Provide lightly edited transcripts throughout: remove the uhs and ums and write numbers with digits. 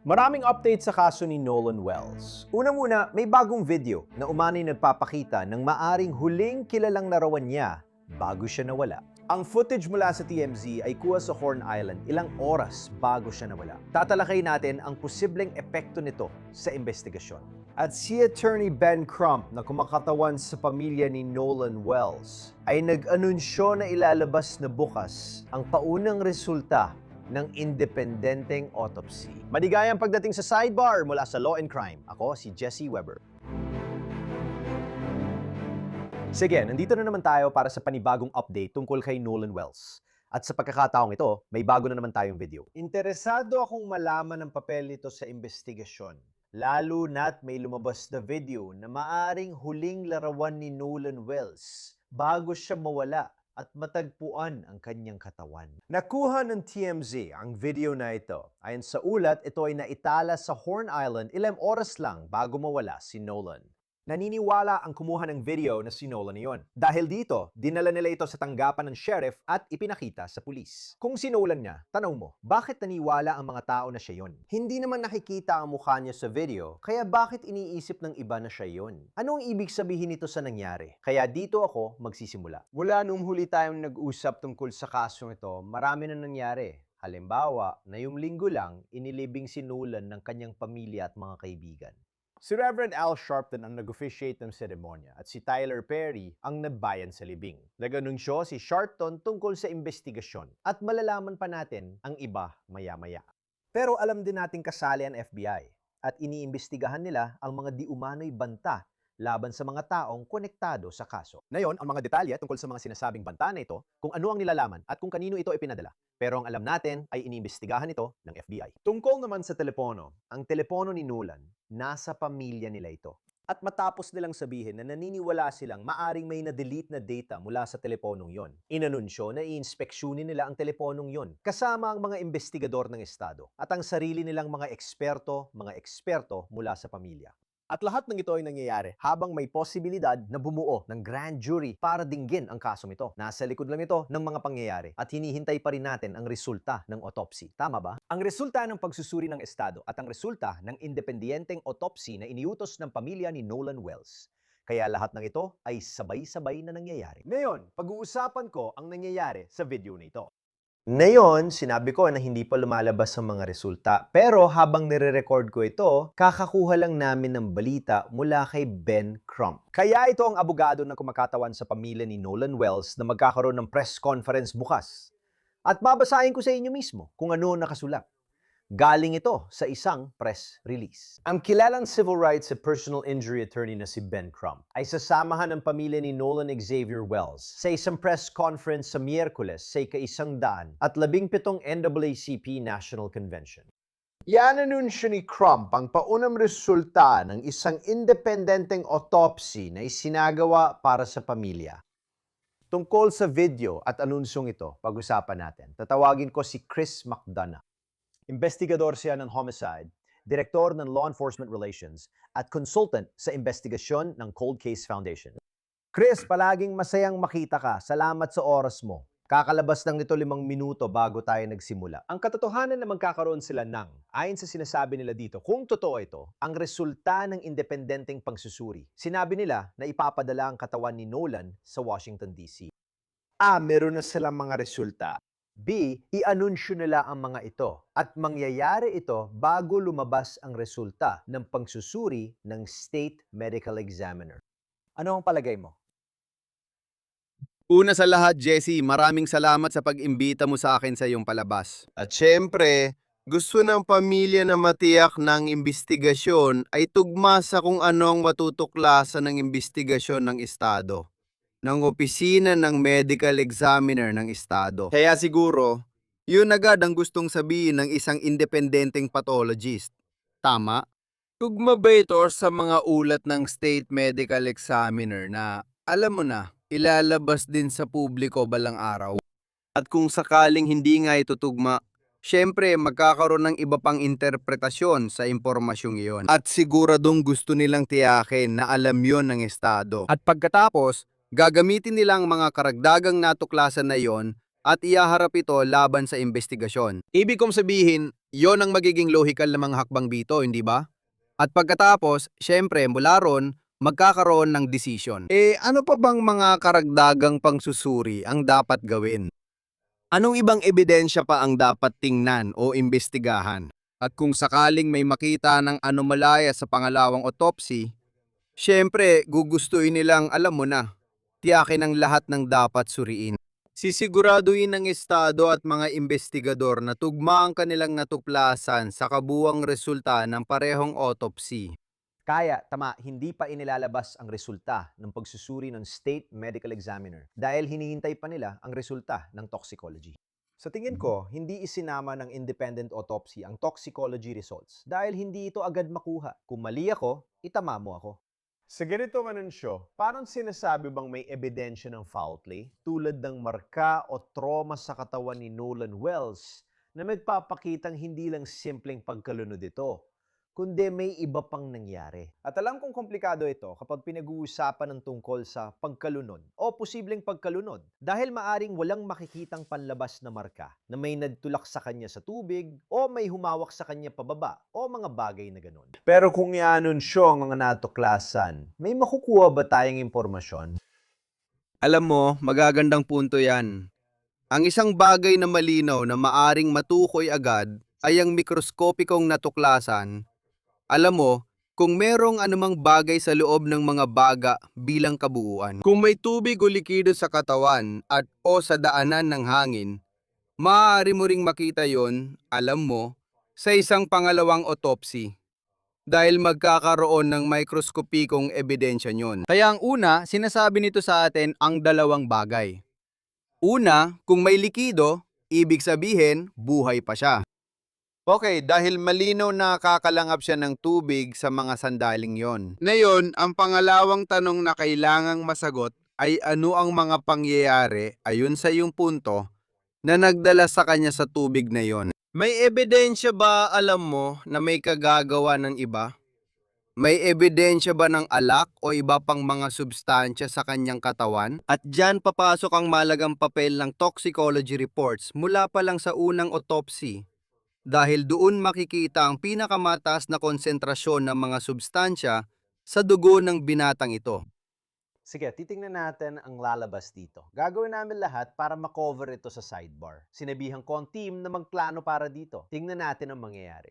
Maraming update sa kaso ni Nolan Wells. Una muna, may bagong video na umano'y nagpapakita ng maaring huling kilalang larawan niya bago siya nawala. Ang footage mula sa TMZ ay kuha sa Horn Island ilang oras bago siya nawala. Tatalakay natin ang posibleng epekto nito sa investigasyon. At si Attorney Ben Crump na kumakatawan sa pamilya ni Nolan Wells ay nag-anunsyo na ilalabas na bukas ang paunang resulta ng independenteng autopsy. Maligayang pagdating sa Sidebar mula sa Law and Crime. Ako si Jesse Weber. Sige, nandito na naman tayo para sa panibagong update tungkol kay Nolan Wells. At sa pagkakataong ito, may bago na naman tayong video. Interesado akong malaman ang papel nito sa investigasyon. Lalo na't may lumabas na video na maaring huling larawan ni Nolan Wells bago siya mawala at matagpuan ang kanyang katawan. Nakuha ng TMZ ang video na ito. Ayon sa ulat, ito ay naitala sa Horn Island ilang oras lang bago mawala si Nolan. Naniniwala ang kumuha ng video na si Nolan iyon. Dahil dito, dinala nila ito sa tanggapan ng sheriff at ipinakita sa pulis. Kung si Nolan niya, tanong mo, bakit naniwala ang mga tao na siya yon? Hindi naman nakikita ang mukha niya sa video, kaya bakit iniisip ng iba na siya yon? Ano ang ibig sabihin nito sa nangyari? Kaya dito ako magsisimula. Mula nung huli tayong nag-usap tungkol sa kasong ito, marami na nangyari. Halimbawa, ngayong linggo lang, inilibing si Nolan ng kanyang pamilya at mga kaibigan. Si Reverend Al Sharpton ang nag-officiate ng seremonya at si Tyler Perry ang nagbayan sa libing. Nag-anunsyo si Sharpton tungkol sa investigasyon at malalaman pa natin ang iba maya-maya. Pero alam din nating kasali ang FBI at iniimbestigahan nila ang mga di umano'y banta laban sa mga taong konektado sa kaso. Ngayon, ang mga detalye tungkol sa mga sinasabing banta na ito, kung ano ang nilalaman at kung kanino ito ipinadala. Pero ang alam natin ay iniimbestigahan ito ng FBI. Tungkol naman sa telepono, ang telepono ni Nolan, nasa pamilya nila ito. At matapos nilang sabihin na naniniwala silang maaring may na-delete na data mula sa teleponong yon, inanunsyo na i-inspeksyonin nila ang teleponong yon, kasama ang mga investigador ng Estado at ang sarili nilang mga eksperto mula sa pamilya. At lahat ng ito ay nangyayari habang may posibilidad na bumuo ng grand jury para dinggin ang kasong ito. Nasa likod lang ito ng mga pangyayari at hinihintay pa rin natin ang resulta ng autopsy. Tama ba? Ang resulta ng pagsusuri ng Estado at ang resulta ng independenteng autopsy na iniutos ng pamilya ni Nolan Wells. Kaya lahat ng ito ay sabay-sabay na nangyayari. Ngayon, pag-uusapan ko ang nangyayari sa video na ito. Ngayon, sinabi ko na hindi pa lumalabas ang mga resulta. Pero habang nire-record ko ito, kakakuha lang namin ng balita mula kay Ben Crump. Kaya ito ang abogado na kumakatawan sa pamilya ni Nolan Wells na magkakaroon ng press conference bukas. At babasahin ko sa inyo mismo kung ano nakasulat. Galing ito sa isang press release. Ang kilalang civil rights at personal injury attorney na si Ben Crump ay sasamahan ng pamilya ni Nolan Xavier Wells sa isang press conference sa Miyerkules sa ika-100 at 17 NAACP National Convention. Yan anunsyo ni Crump ang paunang resulta ng isang independenteng autopsy na isinagawa para sa pamilya. Tungkol sa video at anunsyong ito, pag-usapan natin. Tatawagin ko si Chris McDonough. Investigador siya ng homicide, direktor ng Law Enforcement Relations, at consultant sa investigasyon ng Cold Case Foundation. Chris, palaging masayang makita ka. Salamat sa oras mo. Kakalabas lang nito 5 minuto bago tayo nagsimula. Ang katotohanan na magkakaroon sila ng, ayon sa sinasabi nila dito, kung totoo ito, ang resulta ng independenteng pagsusuri. Sinabi nila na ipapadala ang katawan ni Nolan sa Washington, D.C. Meron na silang mga resulta. B, i-anunsyo nila ang mga ito at mangyayari ito bago lumabas ang resulta ng pagsusuri ng State Medical Examiner. Ano ang palagay mo? Una sa lahat, Jesse, maraming salamat sa pag-imbita mo sa akin sa iyong palabas. At syempre, gusto ng pamilya na matiyak ng imbestigasyon ay tugma sa kung anong matutuklasan ng imbestigasyon ng Estado, ng opisina ng Medical Examiner ng Estado. Kaya siguro, yun agad ang gustong sabihin ng isang independenteng pathologist. Tama? Tugma ba ito sa mga ulat ng State Medical Examiner na, alam mo na, ilalabas din sa publiko balang araw? At kung sakaling hindi nga ito tugma, syempre magkakaroon ng iba pang interpretasyon sa impormasyong iyon. At siguradong gusto nilang tiyakin na alam yon ng Estado. At pagkatapos, gagamitin nilang mga karagdagang natuklasan na iyon at ihaharap ito laban sa investigasyon. Ibig kong sabihin, yon ang magiging logical na mga hakbang dito, hindi ba? At pagkatapos, syempre mula ron, magkakaroon ng desisyon. Ano pa bang mga karagdagang pangsusuri ang dapat gawin? Anong ibang ebidensya pa ang dapat tingnan o imbestigahan? At kung sakaling may makita ng anomalya sa pangalawang autopsy, syempre gugustuhin nilang alam mo na, tiyakin ang lahat ng dapat suriin. Sisiguraduhin ng estado at mga investigador na tugma ang kanilang natuklasan sa kabuwang resulta ng parehong autopsy. Kaya, tama, hindi pa inilalabas ang resulta ng pagsusuri ng State Medical Examiner dahil hinihintay pa nila ang resulta ng toxicology. Sa tingin ko, hindi isinama ng independent autopsy ang toxicology results dahil hindi ito agad makuha. Kung mali ako, itama mo ako. Sa ganito manunsyo, parang sinasabi bang may ebidensya ng foul play tulad ng marka o trauma sa katawan ni Nolan Wells na magpapakitang hindi lang simpleng pagkalunod ito, kundi may iba pang nangyari. At alam kong komplikado ito kapag pinag-uusapan ng tungkol sa pagkalunod o posibleng pagkalunod dahil maaring walang makikitang panlabas na marka na may nagtulak sa kanya sa tubig o may humawak sa kanya pababa o mga bagay na ganun. Pero kung i-anunsyo ang mga natuklasan, may makukuha ba tayong impormasyon? Alam mo, magagandang punto yan. Ang isang bagay na malinaw na maaring matukoy agad ay ang mikroskopikong natuklasan. Alam mo, kung merong anumang bagay sa loob ng mga baga bilang kabuuan, kung may tubig o likido sa katawan at o sa daanan ng hangin, maaari mo ring makita yon, alam mo, sa isang pangalawang autopsy. Dahil magkakaroon ng mikroskopikong ebidensya nyon. Kaya ang una, sinasabi nito sa atin ang dalawang bagay. Una, kung may likido, ibig sabihin, buhay pa siya. Okay, dahil malinaw na kakalangap siya ng tubig sa mga sandaling yon. Ngayon, ang pangalawang tanong na kailangang masagot ay ano ang mga pangyayari ayon sa iyong punto na nagdala sa kanya sa tubig na yon. May ebidensya ba, alam mo, na may kagagawa ng iba? May ebidensya ba ng alak o iba pang mga substansya sa kanyang katawan? At dyan papasok ang malagang papel ng toxicology reports mula pa lang sa unang autopsy. Dahil doon makikita ang pinakamataas na konsentrasyon ng mga substansya sa dugo ng binatang ito. Sige, titingnan natin ang lalabas dito. Gagawin namin lahat para makover ito sa sidebar. Sinabihan ko ang team na magplano para dito. Tingnan natin ang mangyayari.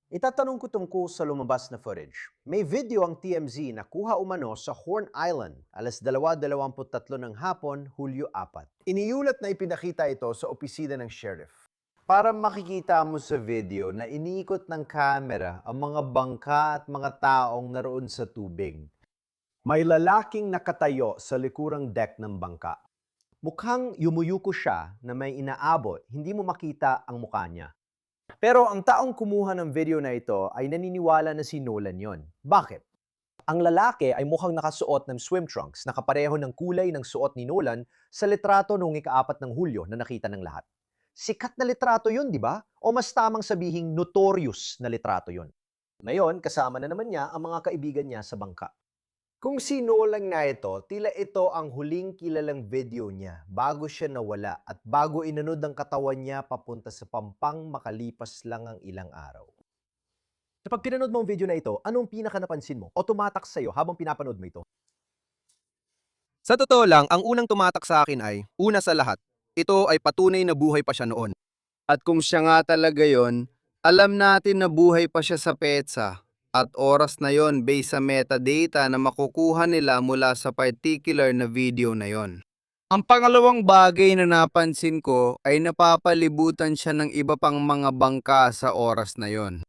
Itatanong ko tungkol sa lumabas na footage. May video ang TMZ na kuha umano sa Horn Island, alas 2:23 ng hapon, Hulyo 4. Iniulat na ipinakita ito sa opisina ng sheriff. Para makikita mo sa video na iniikot ng camera ang mga bangka at mga taong naroon sa tubig. May lalaking nakatayo sa likurang deck ng bangka. Mukhang yumuyuko siya na may inaabot, hindi mo makita ang mukha niya. Pero ang taong kumuha ng video na ito ay naniniwala na si Nolan yon. Bakit? Ang lalaki ay mukhang nakasuot ng swim trunks, nakapareho ng kulay ng suot ni Nolan sa litrato noong ika-4 ng Hulyo na nakita ng lahat. Sikat na litrato yun, di ba? O mas tamang sabihing notorious na litrato yun. Ngayon, kasama na naman niya ang mga kaibigan niya sa bangka. Kung si Nolan nga ito, tila ito ang huling kilalang video niya bago siya nawala at bago inanod ang katawan niya papunta sa Pampang makalipas lang ang ilang araw. Kapag pinanood mo ang video na ito, anong pinaka napansin mo o tumatak sa'yo habang pinapanood mo ito? Sa totoo lang, ang unang tumatak sa akin ay, una sa lahat, ito ay patunay na buhay pa siya noon. At kung siya nga talaga yon, alam natin na buhay pa siya sa petsa at oras na yon based sa metadata na makukuha nila mula sa particular na video na yon. Ang pangalawang bagay na napansin ko ay napapalibutan siya ng iba pang mga bangka sa oras na yon.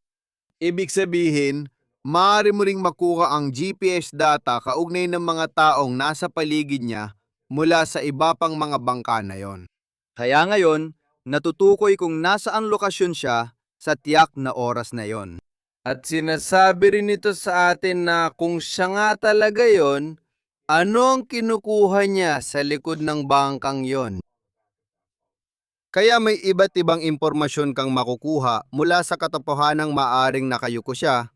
Ibig sabihin, maaari mo ring makuha ang GPS data kaugnay ng mga taong nasa paligid niya mula sa iba pang mga bangka na yon. Kaya ngayon, natutukoy kung nasaan lokasyon siya sa tiyak na oras na yon. At sinasabi rin ito sa atin na kung siya nga talaga yon, ano ang kinukuha niya sa likod ng bangkang yon? Kaya may iba't ibang impormasyon kang makukuha mula sa katotohanang maaring nakayuko siya,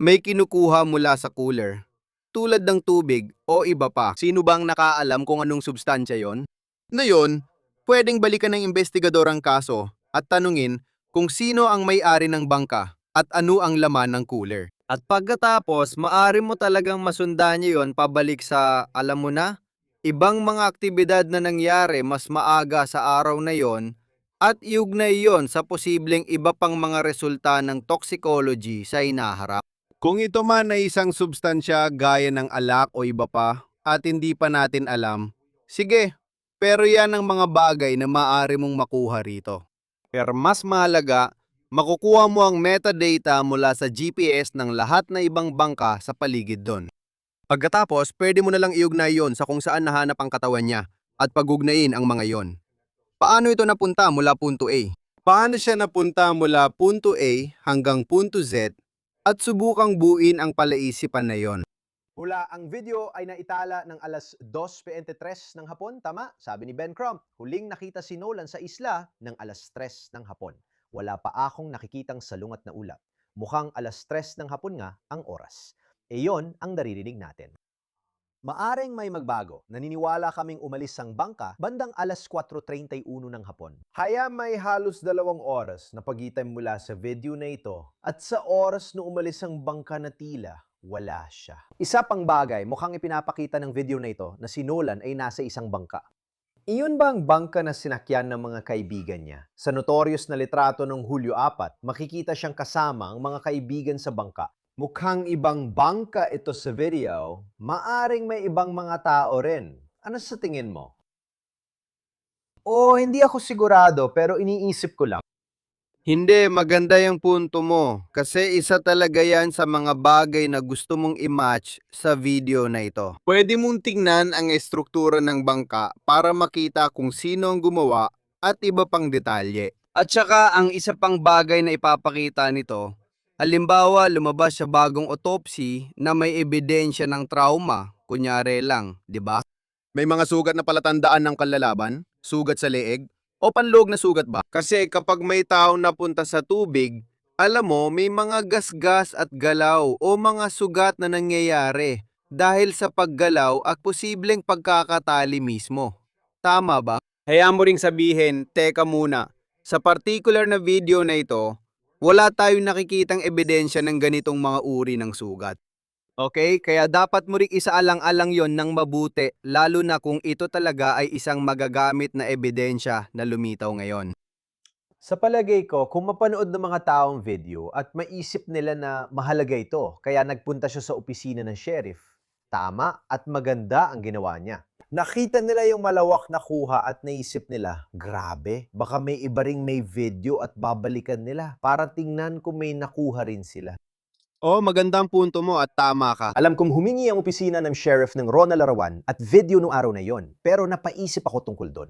may kinukuha mula sa cooler, tulad ng tubig o iba pa. Sino bang nakaalam kung anong substansya yon? Na yon, pwedeng balikan ng investigador ang kaso at tanungin kung sino ang may-ari ng bangka at ano ang laman ng cooler. At pagkatapos, maaari mo talagang masundan niyo yon pabalik sa, alam mo na, ibang mga aktibidad na nangyari mas maaga sa araw na yon at iugnay yon sa posibleng iba pang mga resulta ng toxicology sa hinaharap. Kung ito man ay isang substansya gaya ng alak o iba pa at hindi pa natin alam, sige, pero yan ang mga bagay na maaari mong makuha rito. Pero mas mahalaga, makukuha mo ang metadata mula sa GPS ng lahat na ibang bangka sa paligid doon. Pagkatapos, pwede mo na lang iugnay yon sa kung saan nahanap ang katawan niya at pag-ugnayin ang mga yon. Paano ito napunta mula punto A? Paano siya napunta mula punto A hanggang punto Z at subukang buuin ang palaisipan na yon? Hula, ang video ay naitala ng alas 2:23 ng hapon, tama? Sabi ni Ben Crump, huling nakita si Nolan sa isla ng alas 3 ng hapon. Wala pa akong nakikitang salungat na ulap. Mukhang alas 3 ng hapon nga ang oras. E yon ang naririnig natin. Maaring may magbago. Naniniwala kaming umalis ang bangka bandang alas 4:31 ng hapon. Haya may halos 2 oras na pagitan mula sa video na ito at sa oras na umalis ang bangka na tila wala siya. Isa pang bagay, mukhang ipinapakita ng video na ito na si Nolan ay nasa isang bangka. Iyon ba ang bangka na sinakyan ng mga kaibigan niya? Sa notorious na litrato ng Hulyo 4, makikita siyang kasama ang mga kaibigan sa bangka. Mukhang ibang bangka ito sa video, maaring may ibang mga tao rin. Ano sa tingin mo? Hindi ako sigurado pero iniisip ko lang. Hindi, maganda yung punto mo. Kasi isa talaga yan sa mga bagay na gusto mong i-match sa video na ito. Pwede mong tingnan ang estruktura ng bangka para makita kung sino ang gumawa at iba pang detalye. At saka ang isa pang bagay na ipapakita nito, halimbawa lumabas sa bagong autopsy na may ebidensya ng trauma, kunyari lang, di ba? May mga sugat na palatandaan ng kalalaban, sugat sa leeg, o panloob na sugat ba? Kasi kapag may taong napunta sa tubig, alam mo, may mga gasgas at galaw o mga sugat na nangyayari dahil sa paggalaw at posibleng pagkakatali mismo. Tama ba? Hayaan mo ring sabihin, teka muna, sa particular na video na ito, wala tayong nakikitang ebidensya ng ganitong mga uri ng sugat. Okay? Kaya dapat mo ring isaalang-alang yon ng mabuti, lalo na kung ito talaga ay isang magagamit na ebidensya na lumitaw ngayon. Sa palagay ko, kung mapanood ng mga taong video at maisip nila na mahalaga ito, kaya nagpunta siya sa opisina ng sheriff, tama at maganda ang ginawa niya. Nakita nila yung malawak na kuha at naisip nila, grabe, baka may iba ring may video at babalikan nila para tingnan kung may nakuha rin sila. Magandang punto mo at tama ka. Alam kong humingi ang opisina ng sheriff ng Ronald Larawan at video nung araw na yon, pero napaisip ako tungkol doon.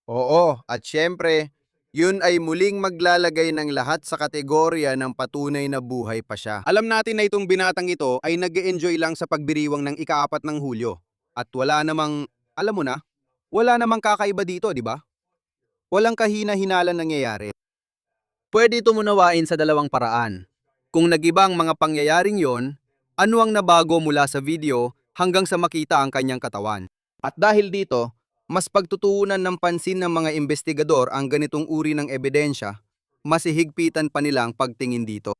Oo, at syempre, yun ay muling maglalagay ng lahat sa kategorya ng patunay na buhay pa siya. Alam natin na itong binatang ito ay nag-e-enjoy lang sa pagbiriwang ng ika-4 ng Hulyo. At wala namang, alam mo na, wala namang kakaiba dito, di ba? Walang kahina-hinalan nangyayari. Pwede ito munawain sa dalawang paraan. Kung nag-ibang mga pangyayaring yon, ano ang nabago mula sa video hanggang sa makita ang kanyang katawan. At dahil dito, mas pagtutuunan ng pansin ng mga investigador ang ganitong uri ng ebidensya, mas hihigpitan pa nila ang pagtingin dito.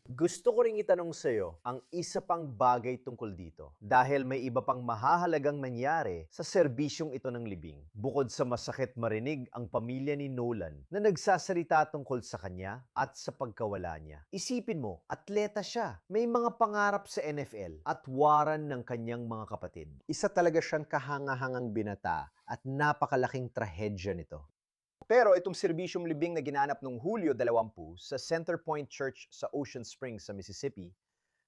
Gusto ko ring itanong sa iyo ang isa pang bagay tungkol dito dahil may iba pang mahahalagang nangyari sa serbisyong ito ng libing. Bukod sa masakit marinig ang pamilya ni Nolan na nagsasalita tungkol sa kanya at sa pagkawala niya. Isipin mo, atleta siya, may mga pangarap sa NFL at waran ng kanyang mga kapatid. Isa talaga siyang kahangahangang binata at napakalaking trahedya nito. Pero itong serbisyong libing na ginanap noong Hulyo 20 sa Center Point Church sa Ocean Springs sa Mississippi,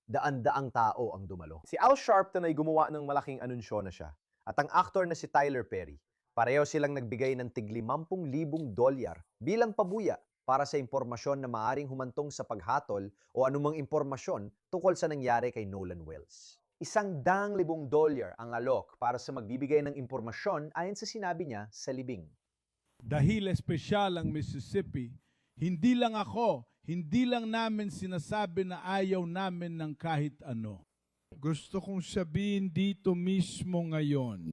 daan-daang tao ang dumalo. Si Al Sharpton ay gumawa ng malaking anunsyo na siya. At ang aktor na si Tyler Perry, pareho silang nagbigay ng tig $50,000 bilang pabuya para sa impormasyon na maaring humantong sa paghatol o anumang impormasyon tungkol sa nangyari kay Nolan Wells. $100,000 ang alok para sa magbibigay ng impormasyon ayon sa sinabi niya sa libing. Dahil espesyal ang Mississippi, hindi lang ako, hindi lang namin sinasabi na ayaw namin ng kahit ano. Gusto kong sabihin dito mismo ngayon,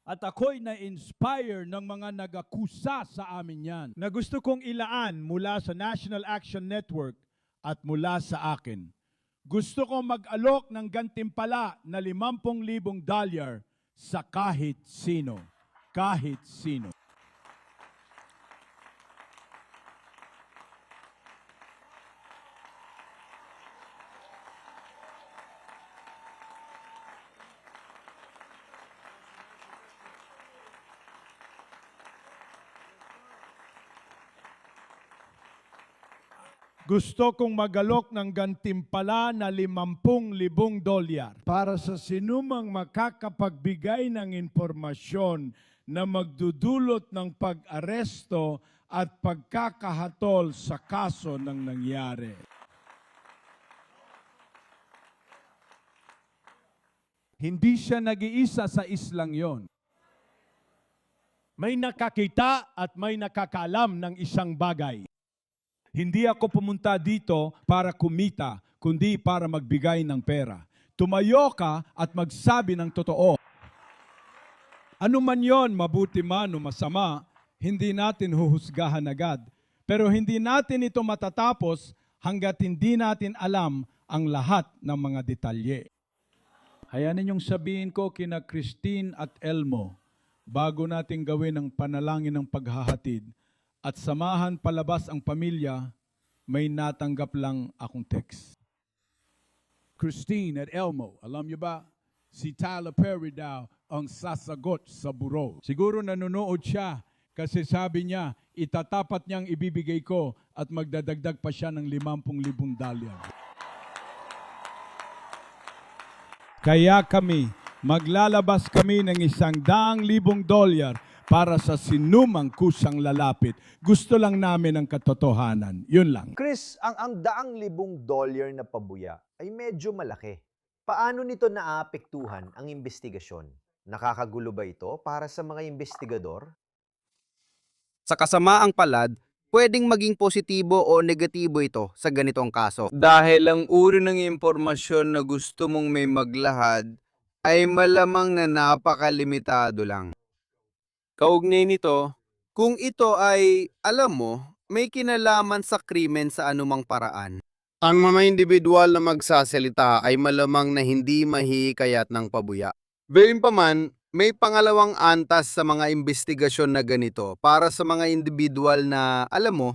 At ako'y na-inspire ng mga nag-akusa sa amin yan na gusto kong ilaan mula sa National Action Network at mula sa akin. Gusto kong mag-alok ng gantimpala na $50,000 sa kahit sino. Kahit sino. Gusto kong magalok ng gantimpala na $50,000 para sa sinumang makakapagbigay ng impormasyon na magdudulot ng pag-aresto at pagkakahatol sa kaso ng nangyari. Hindi siya nag-iisa sa islang yon. May nakakita at may nakakaalam ng isang bagay. Hindi ako pumunta dito para kumita, kundi para magbigay ng pera. Tumayo ka at magsabi ng totoo. Ano man yon, mabuti man o masama, hindi natin huhusgahan agad. Pero hindi natin ito matatapos hanggat hindi natin alam ang lahat ng mga detalye. Hayaan ninyong sabihin ko kina Christine at Elmo, bago natin gawin ang panalangin ng paghahatid, at samahan palabas ang pamilya, may natanggap lang akong text. Christine at Elmo, alam niyo ba, si Tyler Perry daw ang sasagot sa buro. Siguro nanonood siya kasi sabi niya, itatapat niyang ibibigay ko at magdadagdag pa siya ng $50,000. Kaya maglalabas kami ng $100,000 para sa sinumang kusang lalapit. Gusto lang namin ang katotohanan. Yun lang. Chris, ang $100,000 na pabuya ay medyo malaki. Paano nito naapektuhan ang investigasyon? Nakakagulo ba ito para sa mga investigador? Sa kasamaang palad, pwedeng maging positibo o negatibo ito sa ganitong kaso. Dahil ang uri ng impormasyon na gusto mong may maglahad ay malamang na napakalimitado lang. Kaugnay nito, kung ito ay, alam mo, may kinalaman sa krimen sa anumang paraan, ang mga individual na magsasalita ay malamang na hindi mahihikayat ng pabuya. Gayunpaman, may pangalawang antas sa mga investigasyon na ganito para sa mga individual na, alam mo,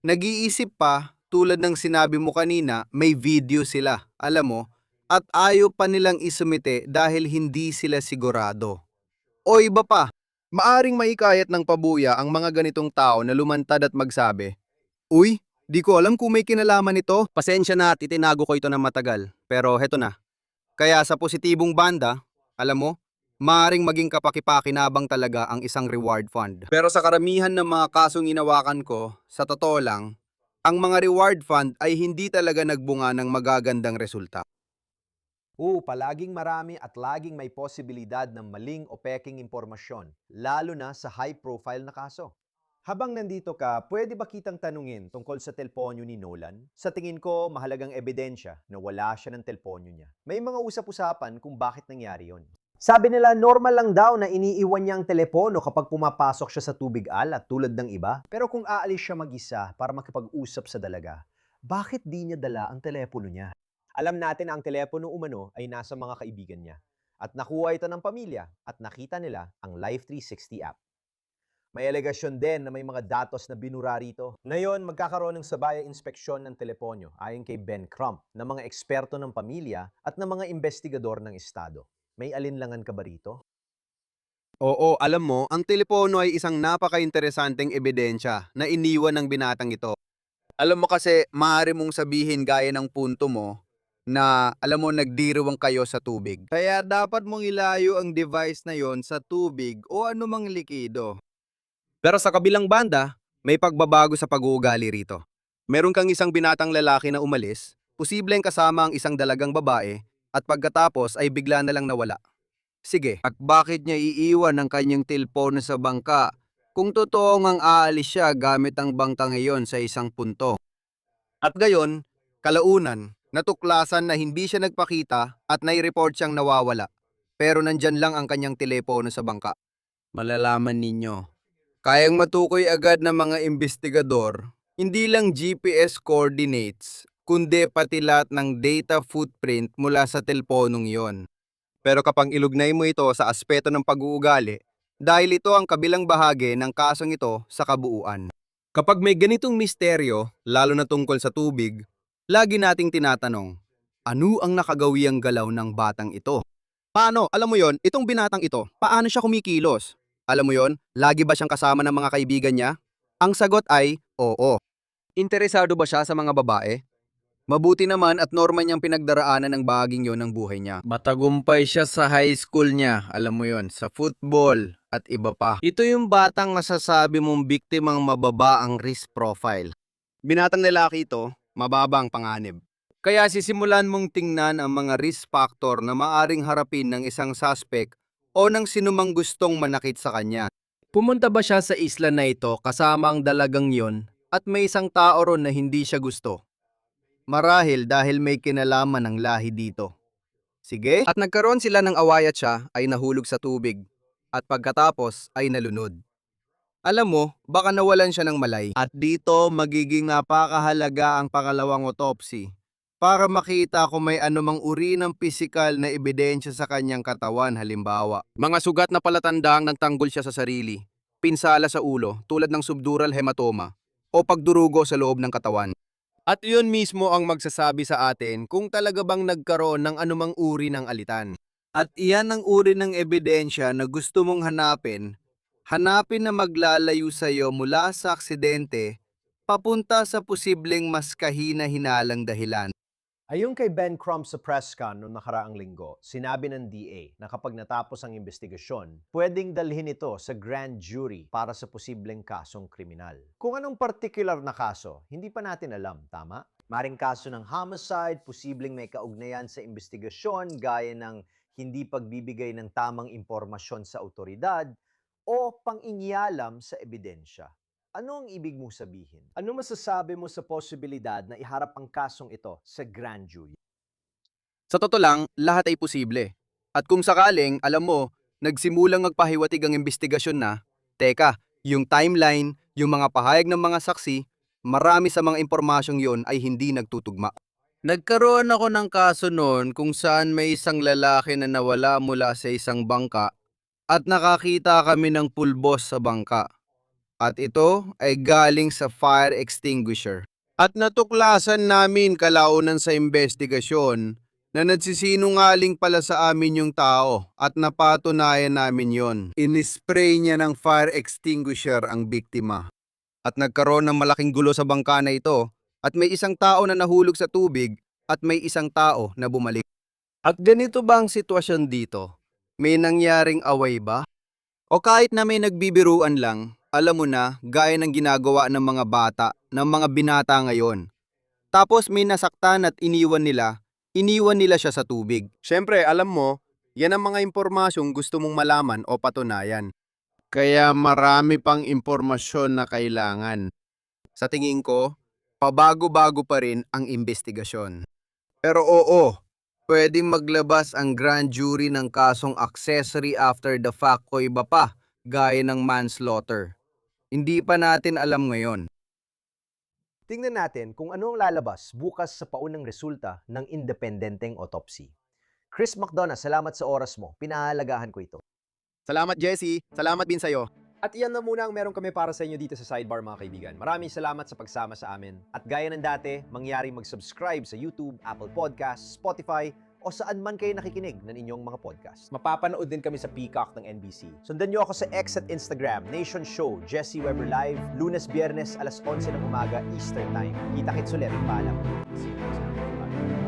nag-iisip pa tulad ng sinabi mo kanina, may video sila, alam mo, at ayaw pa nilang isumite dahil hindi sila sigurado. O iba pa, maaring maikayat ng pabuya ang mga ganitong tao na lumantad at magsabi, "Uy, di ko alam kung may kinalaman ito. Pasensya na at itinago ko ito ng matagal, pero heto na." Kaya sa positibong banda, alam mo, maaring maging kapakipakinabang talaga ang isang reward fund. Pero sa karamihan ng mga kasong inawakan ko, sa totoo lang, ang mga reward fund ay hindi talaga nagbunga ng magagandang resulta. Palaging marami at laging may posibilidad ng maling o peking impormasyon, lalo na sa high-profile na kaso. Habang nandito ka, pwede ba kitang tanungin tungkol sa telponyo ni Nolan? Sa tingin ko, mahalagang ebidensya na wala siya ng telponyo niya. May mga usap-usapan kung bakit nangyari yon. Sabi nila, normal lang daw na iniiwan niya ang telepono kapag pumapasok siya sa tubig alat tulad ng iba. Pero kung aalis siya mag-isa para makipag-usap sa dalaga, bakit di niya dala ang telepono niya? Alam natin na ang telepono umano ay nasa mga kaibigan niya. At nakuha ito ng pamilya at nakita nila ang Life 360 app. May alegasyon din na may mga datos na binura rito. Ngayon, magkakaroon ng sabayang inspeksyon ng teleponyo ayon kay Ben Crump na mga eksperto ng pamilya at ng mga investigador ng estado. May alinlangan ka ba rito? Oo, alam mo, ang telepono ay isang napaka-interesanteng ebidensya na iniwan ng binatang ito. Alam mo kasi, maaari mong sabihin gaya ng punto mo na, alam mo, nagdiriwang kayo sa tubig. Kaya dapat mong ilayo ang device na yon sa tubig o anumang likido. Pero sa kabilang banda, may pagbabago sa pag-uugali rito. Meron kang isang binatang lalaki na umalis, posibleng kasama ang isang dalagang babae, at pagkatapos ay bigla na lang nawala. Sige, at bakit niya iiwan ang kanyang telepono sa bangka kung totoong ang aalis siya gamit ang bangka ngayon sa isang punto? At gayon, kalaunan, natuklasan na hindi siya nagpakita at nai-report siyang nawawala. Pero nandyan lang ang kanyang telepono sa bangka. Malalaman ninyo. Kayang matukoy agad ng mga investigador, hindi lang GPS coordinates, kundi pati lahat ng data footprint mula sa teleponong yon. Pero kapag ilugnay mo ito sa aspeto ng pag-uugali, dahil ito ang kabilang bahagi ng kasong ito sa kabuuan. Kapag may ganitong misteryo, lalo na tungkol sa tubig, lagi nating tinatanong, ano ang nakagawiang galaw ng batang ito? Paano? Alam mo yon, itong binatang ito, paano siya kumikilos? Alam mo yon, lagi ba siyang kasama ng mga kaibigan niya? Ang sagot ay, oo. Interesado ba siya sa mga babae? Mabuti naman at normal niyang pinagdaraanan ng bahaging yon ng buhay niya. Matagumpay siya sa high school niya, alam mo yon, sa football at iba pa. Ito yung batang masasabi mong biktimang mababa ang risk profile. Binatang lalaki ito, mababa ang panganib. Kaya sisimulan mong tingnan ang mga risk factor na maaring harapin ng isang suspect o ng sinumang gustong manakit sa kanya. Pumunta ba siya sa isla na ito kasama ang dalagang yon at may isang tao ron na hindi siya gusto? Marahil dahil may kinalaman ng lahi dito. Sige? At nagkaroon sila ng away at siya ay nahulog sa tubig at pagkatapos ay nalunod. Alam mo, baka nawalan siya ng malay. At dito magiging napakahalaga ang pangalawang autopsy para makita kung may anumang uri ng pisikal na ebidensya sa kanyang katawan, halimbawa. Mga sugat na palatandang nagtanggol siya sa sarili, pinsala sa ulo tulad ng subdural hematoma o pagdurugo sa loob ng katawan. At yun mismo ang magsasabi sa atin kung talaga bang nagkaroon ng anumang uri ng alitan. At iyan ang uri ng ebidensya na gusto mong hanapin. Hanapin na maglalayo sa iyo mula sa aksidente papunta sa posibleng mas kahina-hinalang dahilan. Ayon kay Ben Crump sa press con noong nakaraang linggo, sinabi ng DA na kapag natapos ang investigasyon, pwedeng dalhin ito sa grand jury para sa posibleng kasong kriminal. Kung anong particular na kaso, hindi pa natin alam, tama? Maring kaso ng homicide, posibleng may kaugnayan sa investigasyon gaya ng hindi pagbibigay ng tamang impormasyon sa otoridad o pang-inyalam sa ebidensya. Ano ang ibig mong sabihin? Ano masasabi mo sa posibilidad na iharap ang kasong ito sa grand jury? Sa totoo lang, lahat ay posible. At kung sakaling, alam mo, nagsimulang magpahiwatig ang investigasyon na, teka, yung timeline, yung mga pahayag ng mga saksi, marami sa mga impormasyong yon ay hindi nagtutugma. Nagkaroon ako ng kaso noon kung saan may isang lalaki na nawala mula sa isang bangka at nakakita kami ng pulbos sa bangka. At ito ay galing sa fire extinguisher. At natuklasan namin kalaunan sa investigasyon na nagsisinungaling pala sa amin yung tao at napatunayan namin yon. Inispray niya ng fire extinguisher ang biktima. At nagkaroon ng malaking gulo sa bangka na ito at may isang tao na nahulog sa tubig at may isang tao na bumalik. At ganito ba ang sitwasyon dito? May nangyaring away ba? O kahit na may nagbibiruan lang, alam mo na, gaya ng ginagawa ng mga bata, ng mga binata ngayon. Tapos may nasaktan at iniwan nila siya sa tubig. Siyempre, alam mo, yan ang mga impormasyong gusto mong malaman o patunayan. Kaya marami pang impormasyon na kailangan. Sa tingin ko, pabago-bago pa rin ang investigasyon. Pero oo, pwedeng maglabas ang grand jury ng kasong accessory after the fact o iba pa, gaya ng manslaughter. Hindi pa natin alam ngayon. Tingnan natin kung ano ang lalabas bukas sa paunang resulta ng independenteng autopsy. Chris McDonough, salamat sa oras mo. Pinahalagahan ko ito. Salamat Jesse, salamat din sa'yo. At iyan na muna ang meron kami para sa inyo dito sa Sidebar, mga kaibigan. Maraming salamat sa pagsama sa amin. At gaya ng dati, mangyari mag-subscribe sa YouTube, Apple Podcasts, Spotify, o saan man kayo nakikinig ng inyong mga podcast. Mapapanood din kami sa Peacock ng NBC. Sundan niyo ako sa X at Instagram, Nation Show, Jesse Weber Live, Lunes, Biyernes, alas 11 ng umaga, Eastern Time. Kita-kits ulit. Paalam. See you next time. Bye.